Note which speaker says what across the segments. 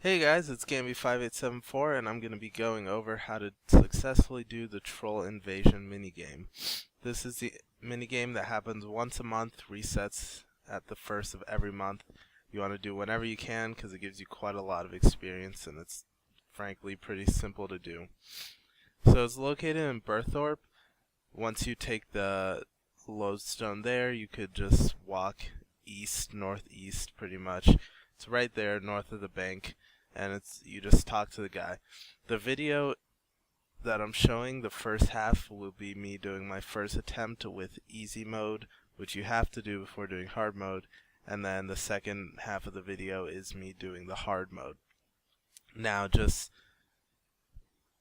Speaker 1: Hey guys, it's Gamby5874 and I'm going to be going over how to successfully do the Troll Invasion minigame. This is the minigame that happens once a month, resets at the first of every month. You want to do whenever you can because it gives you quite a lot of experience and it's frankly pretty simple to do. So it's located in Burthorpe. Once you take the lodestone there, you could just walk east, northeast pretty much. It's right there north of the bank, and you just talk to the guy. The video that I'm showing, the first half, will be me doing my first attempt with easy mode, which you have to do before doing hard mode, and then the second half of the video is me doing the hard mode. Now,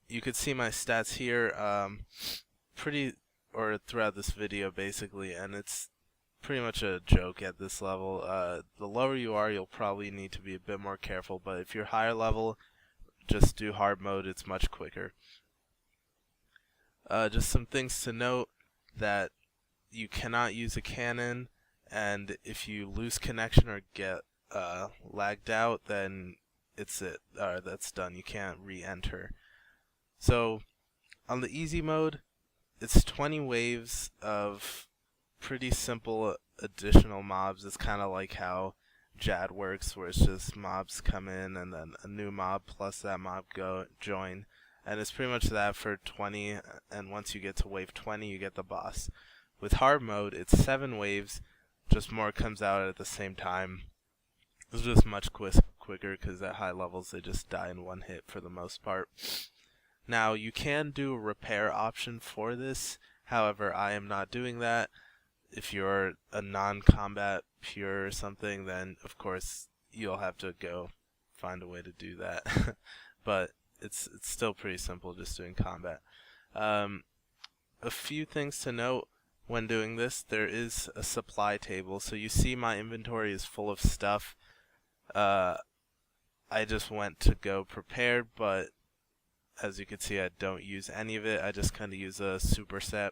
Speaker 1: you could see my stats here, throughout this video basically, and it's pretty much a joke at this level. The lower you are, you'll probably need to be a bit more careful, but if you're higher level, just do hard mode, it's much quicker. Just some things to note, that you cannot use a cannon, and if you lose connection or get lagged out, then that's done, you can't re-enter. So on the easy mode, it's 20 waves of pretty simple additional mobs. It's kind of like how Jad works, where it's just mobs come in and then a new mob plus that mob join, and it's pretty much that for 20, and once you get to wave 20 you get the boss. With hard mode, it's 7 waves, just more comes out at the same time. It's just much quicker because at high levels they just die in one hit for the most part. Now you can do a repair option for this, however I am not doing that. If you're a non-combat pure or something, then of course you'll have to go find a way to do that. But it's still pretty simple just doing combat. A few things to note when doing this: there is a supply table, so you see my inventory is full of stuff. I just went to go prepared, but as you can see, I don't use any of it. I just kind of use a superset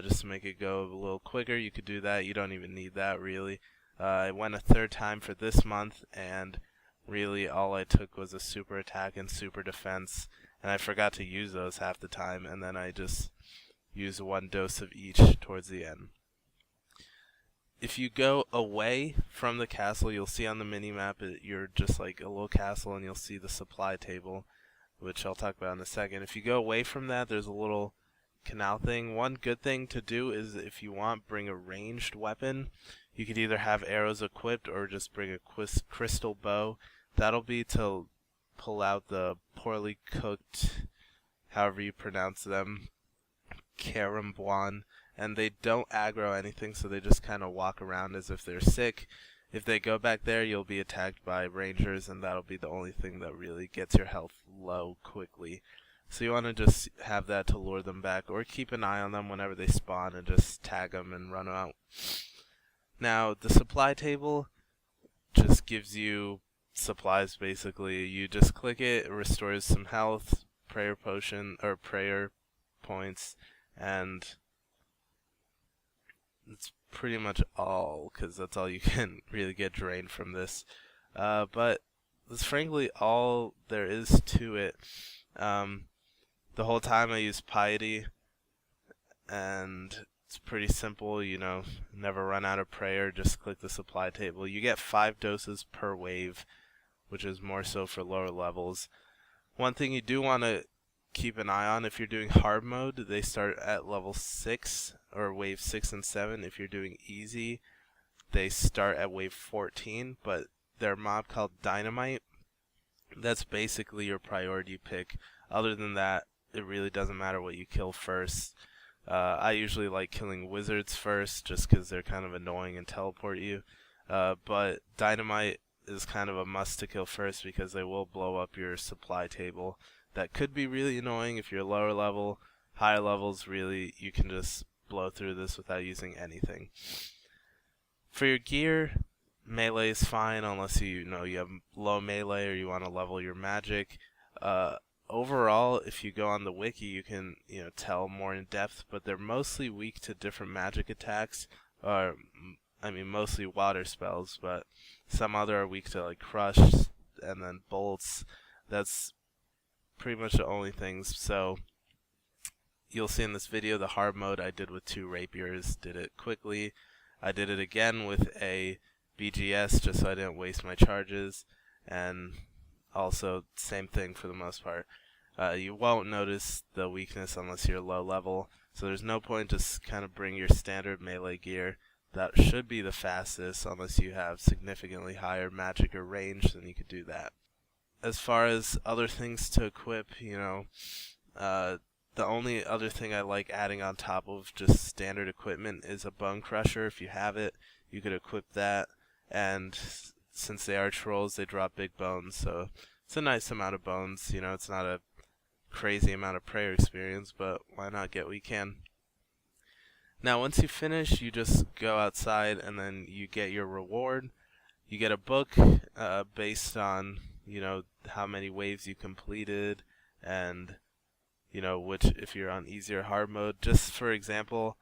Speaker 1: just to make it go a little quicker. You could do that. You don't even need that, really. I went a third time for this month, and really all I took was a super attack and super defense, and I forgot to use those half the time, and then I just used 1 dose of each towards the end. If you go away from the castle, you'll see on the mini-map you're just like a little castle, and you'll see the supply table, which I'll talk about in a second. If you go away from that, there's a little canal thing. One good thing to do is, if you want, bring a ranged weapon. You could either have arrows equipped or just bring a crystal bow. That'll be to pull out the poorly cooked, however you pronounce them, carambuan, and they don't aggro anything, so they just kind of walk around as if they're sick. If they go back there, you'll be attacked by rangers, and that'll be the only thing that really gets your health low quickly. So you want to just have that to lure them back, or keep an eye on them whenever they spawn and just tag them and run out. Now, the supply table just gives you supplies, basically. You just click it restores some health, prayer potion, or prayer points, and it's pretty much all, because that's all you can really get drained from this. But that's frankly all there is to it. The whole time I use piety, and it's pretty simple, never run out of prayer, just click the supply table. You get 5 doses per wave, which is more so for lower levels. One thing you do want to keep an eye on, if you're doing hard mode, they start at level 6 or wave 6 and 7. If you're doing easy, they start at wave 14, but they're a mob called Dynamite. That's basically your priority pick. Other than that, it really doesn't matter what you kill first. I usually like killing wizards first, just because they're kind of annoying and teleport you. But Dynamite is kind of a must to kill first, because they will blow up your supply table. That could be really annoying if you're lower level. Higher levels, really, you can just blow through this without using anything. For your gear, melee is fine, unless you have low melee or you want to level your magic. Overall, if you go on the wiki, you can tell more in depth, but they're mostly weak to different magic attacks, or mostly water spells, but some other are weak to like crush and then bolts. That's pretty much the only things. So you'll see in this video the hard mode I did with 2 rapiers, did it quickly. I did it again with a BGS just so I didn't waste my charges, and also same thing for the most part. You won't notice the weakness unless you're low level, so there's no point to kind of bring your standard melee gear. That should be the fastest unless you have significantly higher magic or range, then you could do that. As far as other things to equip, the only other thing I like adding on top of just standard equipment is a bone crusher. If you have it, you could equip that, and since they are trolls, they drop big bones, so it's a nice amount of bones. It's not a crazy amount of prayer experience, but why not get what you can. Now once you finish, you just go outside and then you get your reward. You get a book based on how many waves you completed, and which, if you're on easy or hard mode. Just for example,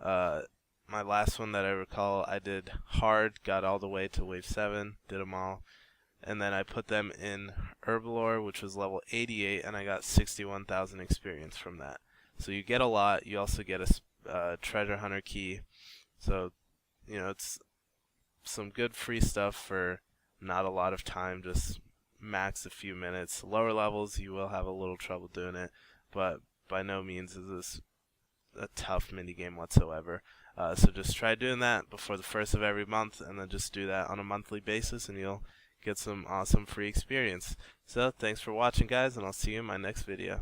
Speaker 1: my last one that I recall, I did hard, got all the way to wave 7, did them all, and then I put them in Herbalore, which was level 88, and I got 61,000 experience from that. So you get a lot. You also get a treasure hunter key. So it's some good free stuff for not a lot of time, just max a few minutes. Lower levels you will have a little trouble doing it, but by no means is this a tough minigame whatsoever. So just try doing that before the first of every month, and then just do that on a monthly basis, and you'll get some awesome free experience. So thanks for watching, guys, and I'll see you in my next video.